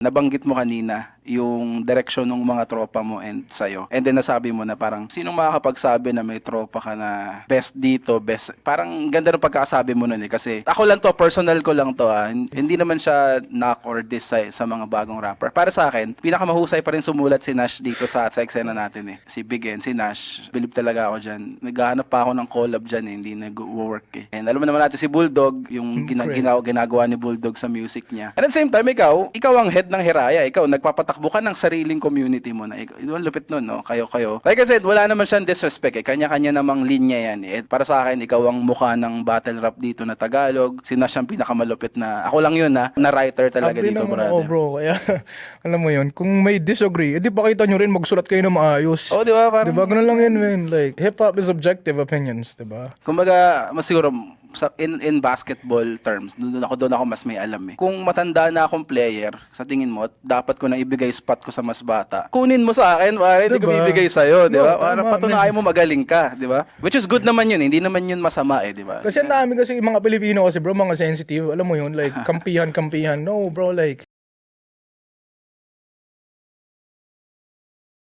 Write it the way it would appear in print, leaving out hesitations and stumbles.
Nabanggit mo kanina yung direksyon ng mga tropa mo and sa'yo. And then nasabi mo na parang, sinong makakapagsabi na may tropa ka na best dito, best... Parang ganda ng pagkakasabi mo nun eh. Kasi ako lang to, personal ko lang to Hindi naman siya knock or diss sa mga bagong rapper. Para sa akin, pinakamahusay pa rin sumulat si Nash dito sa eksena natin eh. Si Big N, si Nash. Believe talaga ako dyan. Naghahanap pa ako ng collab dyan eh. Hindi nag-work eh. And alam mo naman natin si Bulldog, yung ginagawa ni Bulldog sa music niya. And at the same time, ikaw ang head ng Hiraya. Ikaw, nagpapatakbo ka ng sariling community mo na ang lupit nun, no? Kayo. Like I said, wala naman siyang disrespect eh. Kanya-kanya namang linya yan eh. Para sa akin, ikaw ang mukha ng battle rap dito na Tagalog. Si Nash ang pinakamalupit na, ako lang yun na writer talaga Agree dito, naman brother. ako, bro. Kaya, alam mo yun, kung may disagree, edi pakita nyo rin, magsulat kayo na maayos. Oh, di ba? Parang, Diba? Ganun lang yun, man. Like, hip-hop is objective opinions, diba? kumbaga, mas siguro, in basketball terms, doon ako mas may alam eh. Kung matanda na akong player, sa tingin mo, dapat ko na ibigay spot ko sa mas bata. Kunin mo sa akin, pare, hindi ko Diba? bibigay sa'yo, di ba? No, Para tama, patunayan mo magaling ka, di ba? Which is good naman yun, hindi naman yun masama eh, di ba? Kasi ang dami kasi mga Pilipino kasi, bro, mga sensitive. Alam mo yun, like, kampihan. No, bro, like,